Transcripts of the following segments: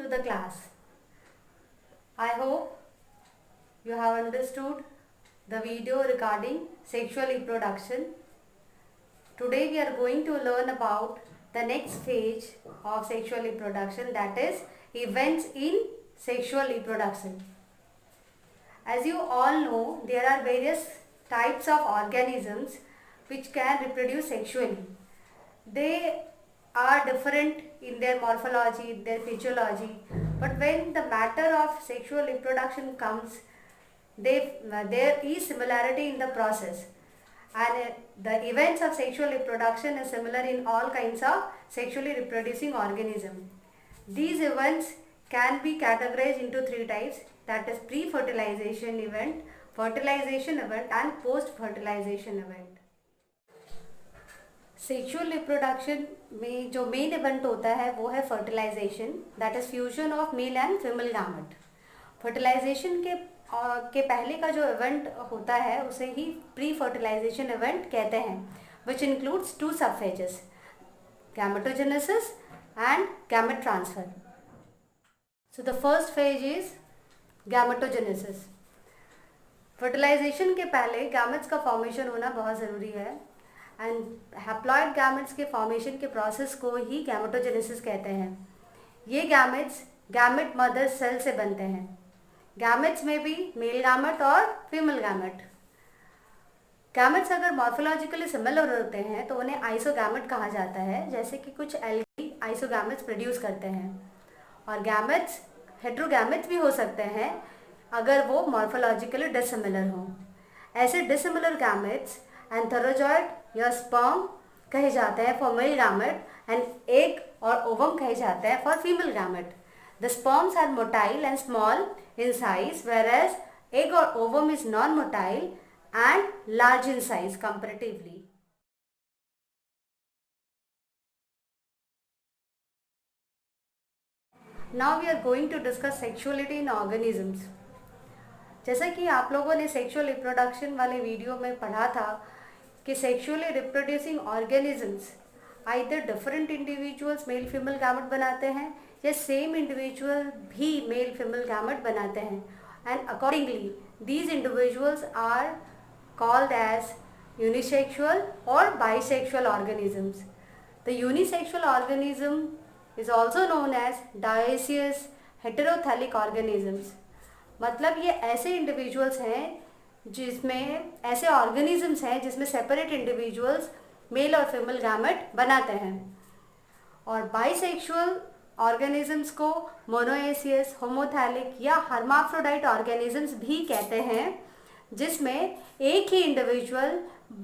the class. I hope you have understood the video regarding sexual reproduction. Today we are going to learn about the next phase of sexual reproduction, that is events in sexual reproduction. As you all know, there are various types of organisms which can reproduce sexually. They are different in their morphology, their physiology, but when the matter of sexual reproduction comes, there is similarity in the process, and the events of sexual reproduction is similar in all kinds of sexually reproducing organisms. These events can be categorized into three types, that is pre-fertilization event, fertilization event and post-fertilization event. Sexual reproduction में जो main event होता है वो है fertilization, that is fusion of male and female gamete. Fertilization के पहले का जो इवेंट होता है उसे ही प्री फर्टिलाइजेशन इवेंट कहते हैं, which includes two sub phases, gametogenesis and gamete transfer. So the first phase is gametogenesis. Fertilization के पहले गैमेट्स का फॉर्मेशन होना बहुत ज़रूरी है, एंड हैप्लॉइड गैमेट्स के फॉर्मेशन के प्रोसेस को ही गैमेटोजेनेसिस कहते हैं. ये गैमेट्स गैमेट मदर सेल से बनते हैं. गैमेट्स में भी मेल गैमेट और फीमेल गैमेट. गैमेट्स अगर मॉर्फोलॉजिकली सिमिलर होते हैं तो उन्हें आइसोगैमेट कहा जाता है, जैसे कि कुछ एल्गी आइसोगैमेट्स प्रोड्यूस करते हैं. और गैमेट्स हेट्रोगैमेट्स भी हो सकते हैं अगर वो मॉर्फोलॉजिकली डिसिमिलर हों. ऐसे डिसिमिलर गैमेट्स एंथेरोजॉइड या स्पर्म कहे जाते हैं for male gamete, and egg और ओवम कहे जाते हैं for female gamete. The sperms are motile and small in size, whereas egg or ovum is non-motile and large in size comparatively. Now we are going to discuss sexuality in organisms. जैसा कि आप लोगों ने sexual reproduction वाले video में पढ़ा था कि sexually reproducing organisms either different individuals male female gamete बनाते हैं या सेम इंडिविजुअल भी मेल फीमेल गैमेट बनाते हैं, and accordingly these individuals are called as unisexual और bisexual organisms. The unisexual organism is also known as dioecious heterothallic organisms. मतलब ये ऐसे इंडिविजुअल्स हैं जिसमें ऐसे ऑर्गेनिजम्स हैं जिसमें सेपरेट इंडिविजुअल्स मेल और फीमेल गैमेट बनाते हैं. और बाइसेक्सुअल ऑर्गेनिजम्स को मोनोएसियस, होमोथैलिक या हर्माफ्रोडाइट ऑर्गेनिजम्स भी कहते हैं, जिसमें एक ही इंडिविजुअल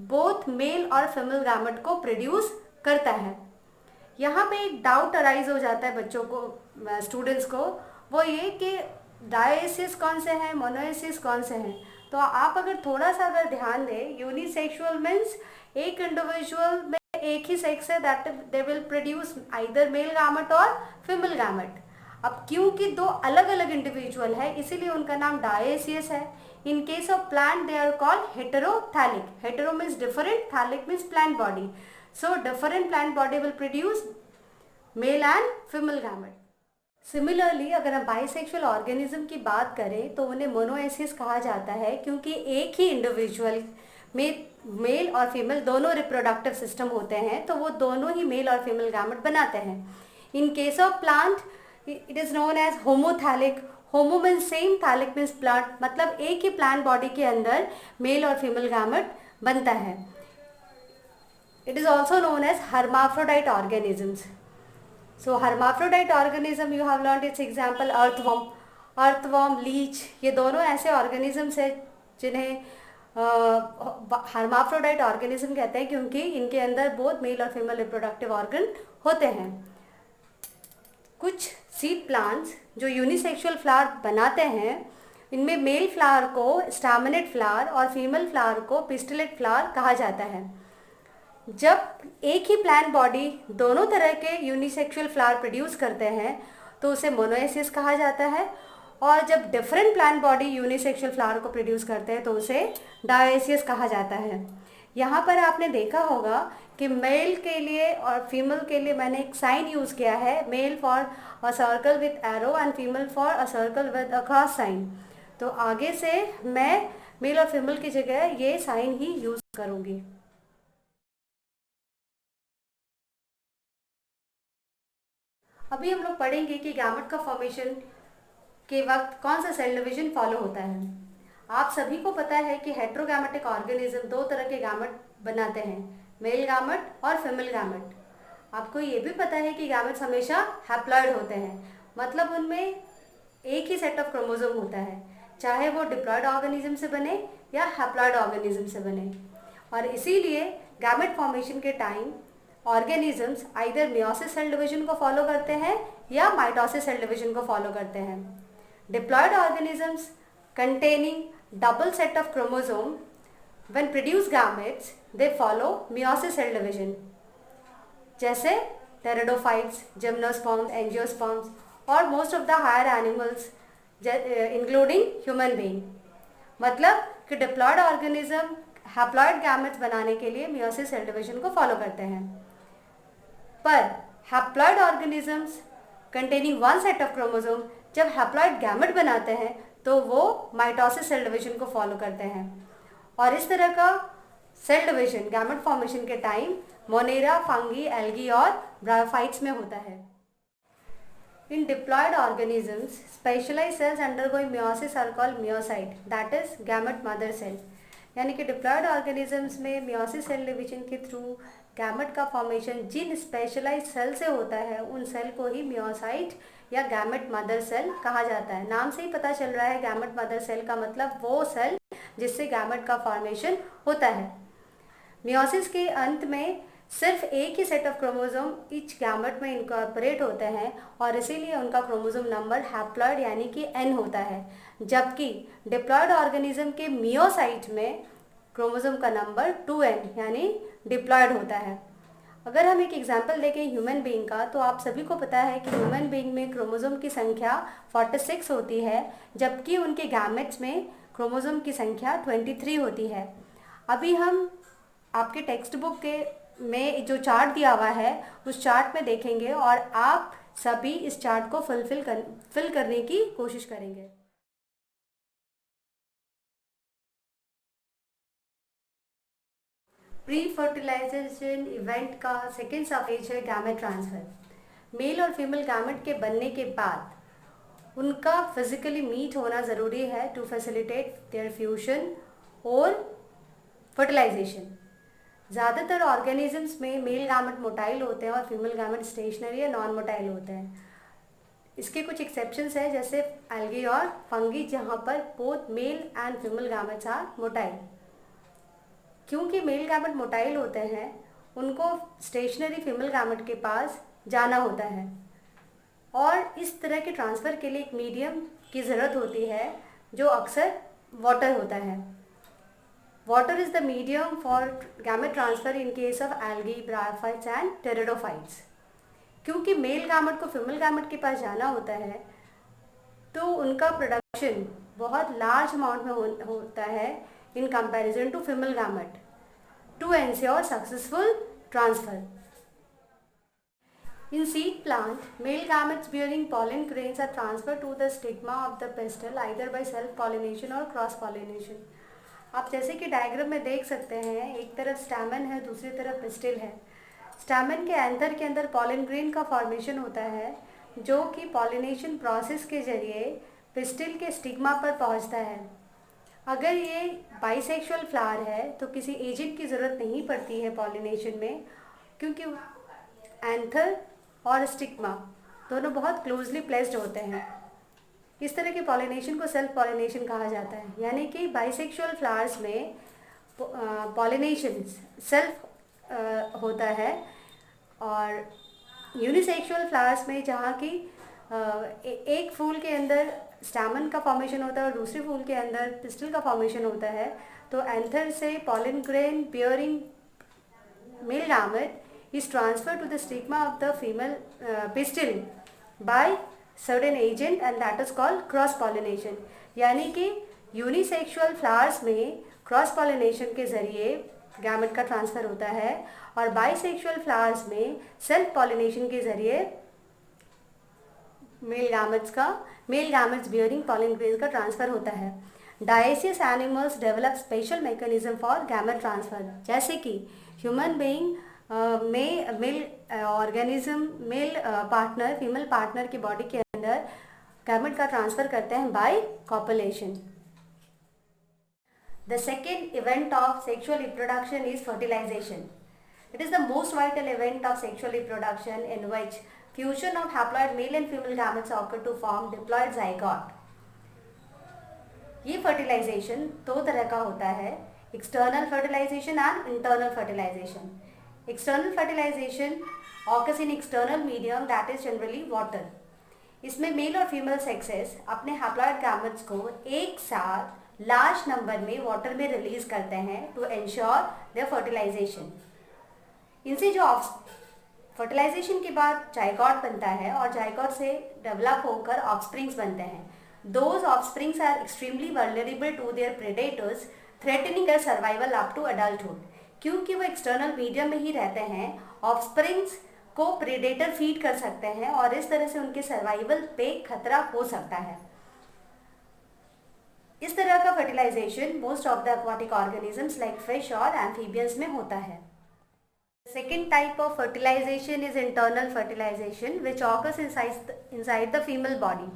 बोथ मेल और फीमेल गैमेट को प्रोड्यूस करता है. यहाँ पे एक डाउट अराइज हो जाता है बच्चों को, स्टूडेंट्स को, वो ये कि डायसियस कौन से हैं, मोनोएसियस कौन से हैं. तो आप अगर थोड़ा सा अगर ध्यान दें, यूनिसेक्सुअल मीन्स एक इंडिविजुअल में एक ही सेक्स है, that they will produce either male gamete और फीमेल गैमेट. अब क्योंकि दो अलग अलग इंडिविजुअल है इसीलिए उनका नाम डायसियस है. In case of plant they are called heterothallic. Hetero means different, thallic means plant body. So different plant body will produce male and female gamete. Similarly अगर हम बाइसेक्सुअल ऑर्गेनिज्म की बात करें तो उन्हें मोनोएसियस कहा जाता है, क्योंकि एक ही इंडिविजुअल में मेल और फीमेल दोनों रिप्रोडक्टिव सिस्टम होते हैं, तो वो दोनों ही मेल और फीमेल गैमेट बनाते हैं. In case of plant it is known as homothallic. Homo means same, thallic means plant, मतलब एक ही प्लांट बॉडी के अंदर मेल और फीमेल गैमेट बनता है. It is also known as hermaphrodite organisms. So hermaphrodite organism you have learned its example earthworm, leech. ये दोनों ऐसे ऑर्गेनिजम्स हैं जिन्हें हर्माफ्रोडाइट ऑर्गेनिज्म कहते हैं, क्योंकि इनके अंदर बोथ मेल और फीमेल रिप्रोडक्टिव ऑर्गन होते हैं. कुछ सीड प्लांट्स जो यूनिसेक्सुअल फ्लावर बनाते हैं, इनमें मेल फ्लावर को स्टैमिनेट फ्लावर और फीमेल फ्लावर को पिस्टिलेट फ्लावर कहा जाता है. जब एक ही प्लांट बॉडी दोनों तरह के यूनिसेक्सुअल फ्लावर प्रोड्यूस करते हैं तो उसे मोनोएसियस कहा जाता है, और जब different plant body unisexual flower को प्रोड्यूस करते हैं तो उसे डायसियस कहा जाता है. यहाँ पर आपने देखा होगा कि मेल के लिए और फीमेल के लिए मैंने एक साइन यूज़ किया है, male for a circle with arrow and female for a circle with a cross sign. तो आगे से मैं मेल और फीमेल की जगह ये साइन ही यूज़ करूँगी। अभी हम लोग पढ़ेंगे कि गैमेट का फॉर्मेशन के वक्त कौन सा सेल डिवीजन फॉलो होता है। आप सभी को पता है कि हेट्रोगैमेटिक ऑर्गेनिज्म दो तरह के गैमेट बनाते हैं, मेल गैमेट और फीमेल गैमेट। आपको ये भी पता है कि गैमेट्स हमेशा हैप्लॉइड होते हैं, मतलब उनमें एक ही सेट ऑफ क्रोमोसोम होता है, चाहे वो डिप्लॉयड ऑर्गेनिज्म से बने या हैप्लॉइड ऑर्गेनिज्म से बने। और इसीलिए गैमेट फॉर्मेशन के time organisms either meiosis cell division को फॉलो करते हैं या माइटोसिस सेल डिवीजन को फॉलो करते हैं। Diploid organisms containing double set of chromosome when produce gametes they follow meiosis cell division, जैसे pteridophytes, gymnosperms, angiosperms और most of the higher animals including human being। मतलब कि डिप्लॉयड ऑर्गेनिज्म हैप्लॉइड गैमेट्स बनाने के लिए meiosis cell division को follow करते हैं, पर haploid organisms containing one set of chromosome जब हैप्लॉइड गैमेट बनाते हैं तो वो माइटोसिस सेल डिवीजन को फॉलो करते हैं। और इस तरह का सेल डिवीजन गैमेट फॉर्मेशन के टाइम मोनेरा, फंगी, एल्गी और ब्रायोफाइट्स में होता है। In diploid organisms specialized cells undergoing meiosis are called meiocyte, that is gamete mother cell. यानी कि डिप्लॉयड ऑर्गेनिजम्स में मियोसिस सेल डिवीजन के थ्रू गैमेट का फॉर्मेशन जिन स्पेशलाइज्ड सेल से होता है उन सेल को ही मियोसाइट या गैमेट मदर सेल कहा जाता है। नाम से ही पता चल रहा है गैमेट मदर सेल का मतलब वो सेल जिससे गैमेट का फॉर्मेशन होता है। मियोसिस के अंत में सिर्फ एक ही set of chromosome each gamete में इनकॉर्पोरेट होते हैं और इसीलिए उनका क्रोमोसोम नंबर हैप्लॉइड यानी कि n होता है, जबकि डिप्लॉयड ऑर्गेनिज्म के मियोसाइट में क्रोमोसोम का नंबर 2n यानी डिप्लॉयड होता है। अगर हम एक एग्जाम्पल देखें ह्यूमन बीइंग का, तो आप सभी को पता है कि ह्यूमन बीइंग में क्रोमोसोम की संख्या 46 होती है, जबकि उनके गैमेट्स में क्रोमोसोम की संख्या 23 होती है। अभी हम आपके टेक्स्ट बुक के में जो चार्ट दिया हुआ है उस चार्ट में देखेंगे और आप सभी इस चार्ट को फिल करने की कोशिश करेंगे। प्री फर्टिलाइजेशन इवेंट का सेकेंड स्टेज है गैमेट ट्रांसफर। मेल और फीमेल गैमेट के बनने के बाद उनका फिजिकली मीट होना ज़रूरी है टू फैसिलिटेट देयर फ्यूजन और फर्टिलाइजेशन। ज़्यादातर ऑर्गेनिजम्स में मेल गैमेट मोटाइल होते हैं और फीमेल गैमेट स्टेशनरी या नॉन मोटाइल होते हैं। इसके कुछ एक्सेप्शंस हैं जैसे एल्गी और फंगी, जहाँ पर both male and female gametes are motile. क्योंकि मेल गैमेट मोटाइल होते हैं उनको स्टेशनरी फीमेल गैमेट के पास जाना होता है और इस तरह के ट्रांसफ़र के लिए एक मीडियम की ज़रूरत होती है जो अक्सर वाटर होता है। Water is the medium for gamete transfer in case of algae, bryophytes and pteridophytes. क्योंकि मेल गैमेट को फीमेल गैमेट के पास जाना होता है तो उनका प्रोडक्शन बहुत लार्ज अमाउंट में होता है in comparison to female gamete to ensure successful transfer. In seed plant, male gametes bearing pollen grains are transferred to the stigma of the pistil either by self-pollination or cross-pollination. आप जैसे कि diagram में देख सकते हैं, एक तरफ stamen है, दूसरी तरफ पिस्टिल है। स्टैमेन के एंथर के अंदर पॉलन ग्रेन का फॉर्मेशन होता है जो कि पॉलिनेशन प्रोसेस के जरिए पिस्टिल के स्टिग्मा पर पहुंचता है। अगर ये बाइसेक्सुअल फ्लावर है तो किसी एजेंट की ज़रूरत नहीं पड़ती है पॉलिनेशन में, क्योंकि एंथर और स्टिग्मा दोनों बहुत क्लोजली प्लेस्ड होते हैं। इस तरह के पॉलिनेशन को सेल्फ पॉलिनेशन कहा जाता है, यानी कि बाइसेक्सुअल फ्लावर्स में पॉलिनेशन सेल्फ होता है और यूनिसेक्सुअल फ्लावर्स में जहाँ की एक फूल के अंदर स्टैमन का फॉर्मेशन होता है और दूसरे फूल के अंदर पिस्टिल का फॉर्मेशन होता है, तो एंथर से pollen grain bearing male gamete is transfer to the stigma of the female pistil by certain agent and that is called cross pollination. यानी कि यूनिसेक्सुअल फ्लावर्स में क्रॉस पॉलिनेशन के जरिए गैमेट का ट्रांसफ़र होता है और बाइसेक्सुअल फ्लावर्स में सेल्फ पॉलिनेशन के ज़रिए male gametes bearing pollen grains का ट्रांसफ़र होता है। Dioecious animals develop special mechanism for gamete transfer, जैसे कि human being mail organism male partner female partner की बॉडी के अंदर गैमेट का ट्रांसफ़र करते हैं by copulation. The second event of sexual reproduction is fertilization. It is the most vital event of sexual reproduction in which fusion of haploid male and female gametes occur to form diploid zygote. ये fertilization दो तरह का होता है, external fertilization and internal fertilization. External fertilization occurs in external medium, that is generally water. इसमें mail और female sexes अपने haploid gametes को एक साथ लार्ज नंबर में वाटर में रिलीज करते हैं टू एंश्योर देयर फर्टिलाइजेशन। इनसे जो फर्टिलाइजेशन के बाद जाइगोट बनता है और जाइगोट से डेवलप होकर ऑफस्प्रिंग्स बनते हैं। Those offsprings are extremely vulnerable to their predators, threatening their survival up to adulthood. क्योंकि वो एक्सटर्नल मीडियम में ही रहते हैं, ऑफस्प्रिंग्स को प्रेडेटर फीड कर सकते हैं और इस तरह से उनके सर्वाइवल पे खतरा हो सकता है। इस तरह का fertilization most of the aquatic organisms like fish और एम्फीबियंस में होता है। Second type of fertilization is internal fertilization which occurs inside the female body.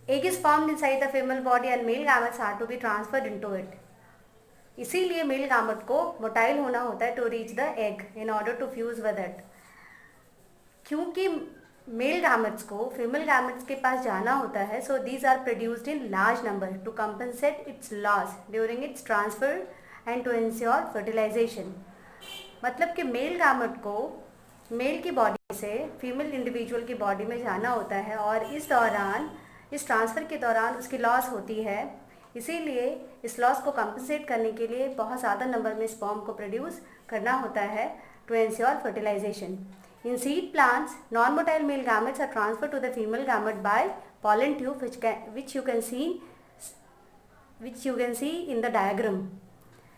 Egg is formed inside the female body and male gametes are to be transferred into it. इसीलिए male gamete को motile होना होता है to reach the egg in order to fuse with it. क्योंकि male gametes को female gametes के पास जाना होता है, so these are produced in large number to compensate its loss during its transfer and to ensure fertilization. मतलब कि male gamete को मेल की बॉडी से फीमेल इंडिविजुअल की बॉडी में जाना होता है और इस ट्रांसफ़र के दौरान उसकी लॉस होती है। इसीलिए इस लॉस को कंपनसेट करने के लिए बहुत ज़्यादा नंबर में स्पर्म को प्रोड्यूस करना होता है to ensure fertilization. In seed plants, non-motile male gametes are transferred to the female gamete by pollen tube, which you can see in the diagram.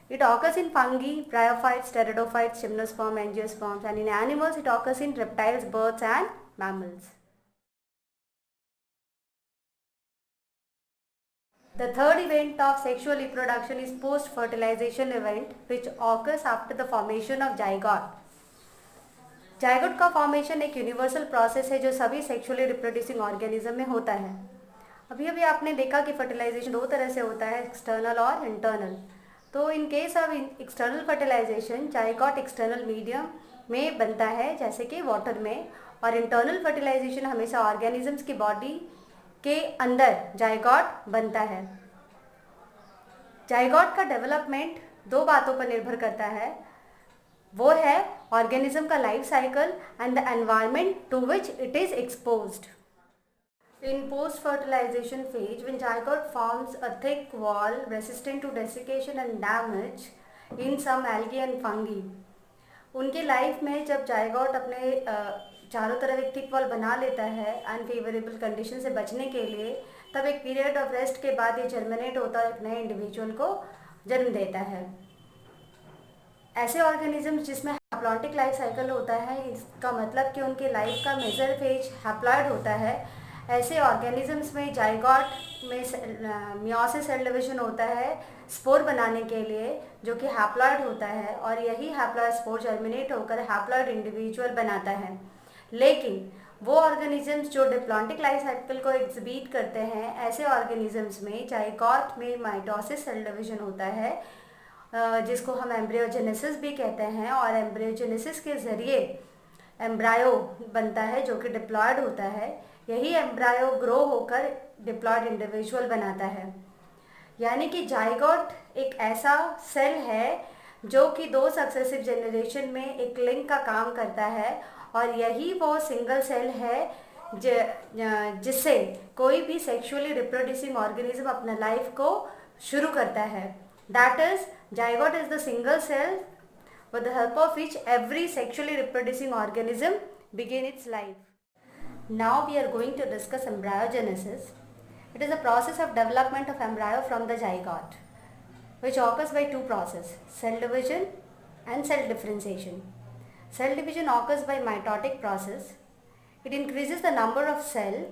It occurs in fungi, bryophytes, pteridophytes, gymnosperm, angiosperms, and in animals it occurs in reptiles, birds, and mammals. The third event of sexual reproduction is post-fertilization event, which occurs after the formation of zygote. Zygote का formation एक universal process है जो सभी sexually reproducing organism में होता है। अभी अभी आपने देखा कि फर्टिलाइजेशन दो तरह से होता है, एक्सटर्नल और इंटरनल। तो in case of external fertilization zygote external medium में बनता है जैसे कि वाटर में, और इंटरनल फर्टिलाइजेशन हमेशा ऑर्गेनिजम्स की बॉडी के अंदर जाइगोट बनता है। जाइगोट का डेवलपमेंट दो बातों पर निर्भर करता है, वो है ऑर्गेनिज्म का life cycle and the environment to which it is exposed. In post-fertilization phase, when zygote forms a thick wall resistant to desiccation and damage in some algae and fungi. उनके लाइफ में जब zygote अपने चारों तरफ एक thick wall बना लेता है अनफेवरेबल कंडीशन से बचने के लिए, तब एक पीरियड ऑफ रेस्ट के बाद ये जर्मिनेट होता है, एक नए इंडिविजुअल को जन्म देता है। ऐसे ऑर्गेनिजम्स जिसमें हैप्लॉन्टिक लाइफ साइकिल होता है, इसका मतलब कि उनके लाइफ का मेजर फेज हैप्लॉइड होता है। ऐसे ऑर्गेनिजम्स में जाइगोट में मियोसिस सेल डिवीजन होता है स्पोर बनाने के लिए, जो कि हैप्लॉइड होता है, और यही हैप्लॉइड स्पोर जर्मिनेट होकर हैप्लॉइड इंडिविजुअल बनाता है। लेकिन वो ऑर्गेनिजम्स जो डिप्लॉन्टिक लाइफ साइकिल को एग्जिबिट करते हैं, ऐसे ऑर्गेनिजम्स में जाइगोट में माइटोसिस सेल डिवीजन होता है, जिसको हम एम्ब्रियोजेनेसिस भी कहते हैं, और एम्ब्रियोजेनेसिस के ज़रिए एम्ब्रायो बनता है जो कि डिप्लॉयड होता है। यही एम्ब्रायो ग्रो होकर डिप्लॉयड इंडिविजुअल बनाता है। यानी कि जाइगोट एक ऐसा सेल है जो कि दो सक्सेसिव जनरेशन में एक लिंक का काम करता है, और यही वो सिंगल सेल है जिससे कोई भी सेक्सुअली रिप्रोड्यूसिंग ऑर्गेनिज्म अपना लाइफ को शुरू करता है। That is zygote is the single cell with the help of which every sexually reproducing organism begin its life. Now we are going to discuss embryogenesis. It is a process of development of embryo from the zygote. which occurs by two processes, cell division and cell differentiation. Cell division occurs by mitotic process. It increases the number of cells.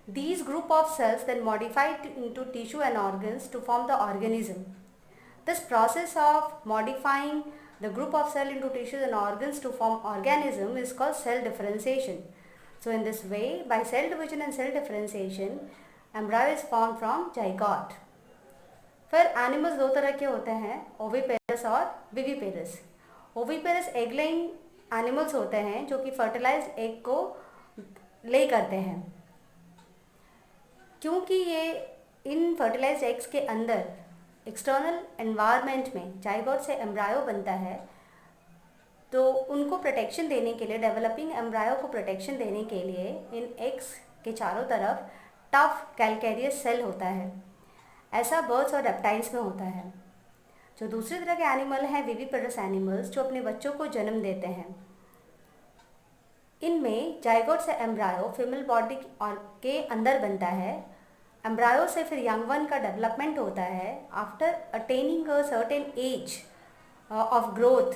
These group of cells then modify into tissue and organs to form the organism. This process of modifying the group of cell into tissues and organs to form organism is called cell differentiation. So in this way, by cell division and cell differentiation, embryo is formed from zygote. फिर animals दो तरह के होते हैं, oviparous और viviparous. Oviparous egg laying animals होते हैं जो कि फर्टिलाइज्ड एग को ले करते हैं. क्योंकि ये इन फर्टिलाइज्ड एग्स के अंदर एक्सटर्नल एनवायरनमेंट में जाइगोट से एम्ब्रायो बनता है, तो उनको प्रोटेक्शन देने के लिए, डेवलपिंग एम्ब्रायो को प्रोटेक्शन देने के लिए इन एग्स के चारों तरफ टफ कैलकेरियस सेल होता है. ऐसा बर्ड्स और रेप्टाइल्स में होता है. जो दूसरी तरह के एनिमल हैं विविपेरस एनिमल्स, जो अपने बच्चों को जन्म देते हैं, इनमें जाइगोट से एम्ब्रायो फीमेल बॉडी के अंदर बनता है. एम्ब्रायो से फिर यंग वन का डेवलपमेंट होता है. After attaining a certain age of growth,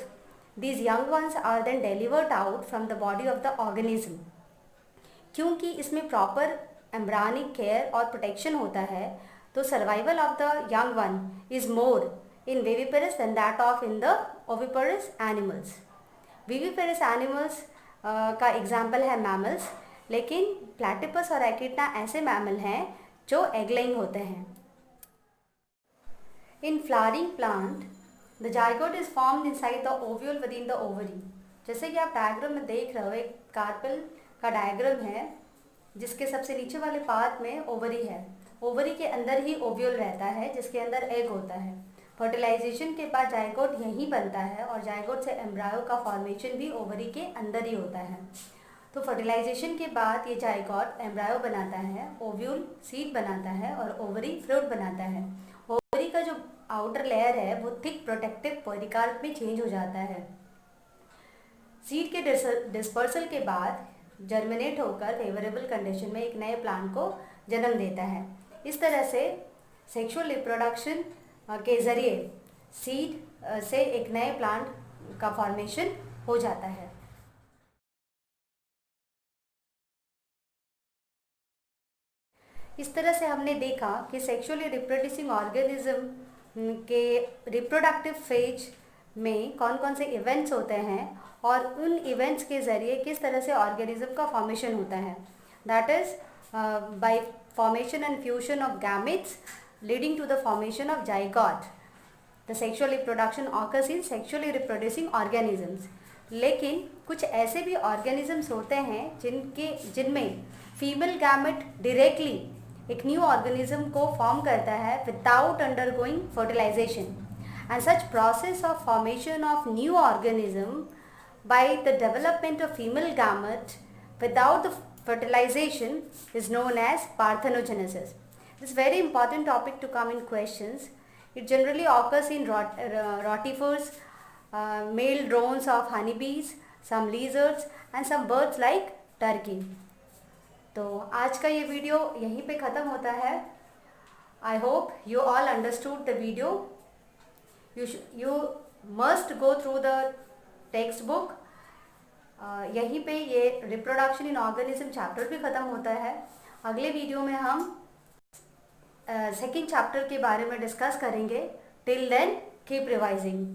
these young ones are then delivered out from the body of the organism. क्योंकि इसमें प्रॉपर एम्ब्रायनिक केयर और प्रोटेक्शन होता है, तो survival of the young one is more in viviparous than that of in the oviparous animals. Viviparous animals का example है mammals, लेकिन platypus और एकिडना ऐसे मैमल हैं जो एग लेइंग होते हैं. In flowering plant the zygote is formed inside the ovule with in the ovary. जैसे कि आप डायग्राम में देख रहे हो, एक कार्पेल का डायग्राम है जिसके सबसे नीचे वाले पार्ट में ओवरी है. ओवरी के अंदर ही ओव्यूल रहता है जिसके अंदर एग होता है. फर्टिलाइजेशन के बाद जाइगोट यहीं बनता है और जाइगोट से एम्ब्रायो का फॉर्मेशन भी ओवरी के अंदर ही होता है. तो फर्टिलाइजेशन के बाद ये जाइगोट एम्ब्रायो बनाता है, ओव्यूल सीड बनाता है और ओवरी फ्रूट बनाता है. ओवरी का जो आउटर लेयर है वो थिक प्रोटेक्टिव पेरिकार्प में चेंज हो जाता है. सीड के डिस्पर्सल के बाद जर्मिनेट होकर फेवरेबल कंडीशन में एक नए प्लांट को जन्म देता है. इस तरह से सेक्सुअल रिप्रोडक्शन के ज़रिए सीड से एक नए प्लांट का फॉर्मेशन हो जाता है. इस तरह से हमने देखा कि सेक्सुअली रिप्रोड्यूसिंग ऑर्गेनिज्म के रिप्रोडक्टिव फेज में कौन कौन से इवेंट्स होते हैं और उन इवेंट्स के ज़रिए किस तरह से ऑर्गेनिज्म का फॉर्मेशन होता है. That is by formation and fusion of gametes leading to the formation of zygote. The sexual reproduction occurs in sexually reproducing organisms. लेकिन कुछ ऐसे भी organisms होते हैं जिनमें फीमेल गैमेट डायरेक्टली एक न्यू ऑर्गेनिज्म को फॉर्म करता है without undergoing fertilization. And such process of formation of new organism by the development of female gamete without the fertilization is known as parthenogenesis. This is very important topic to come in questions. It generally occurs in rotifers, male drones of honeybees, some lizards and some birds like turkey. तो आज का ये video यहीं पे ख़त्म होता है. I hope you all understood the video. You must go through the textbook. यहीं पे ये रिप्रोडक्शन इन ऑर्गेनिज्म चैप्टर भी ख़त्म होता है. अगले वीडियो में हम सेकंड चैप्टर के बारे में डिस्कस करेंगे. Till then keep revising.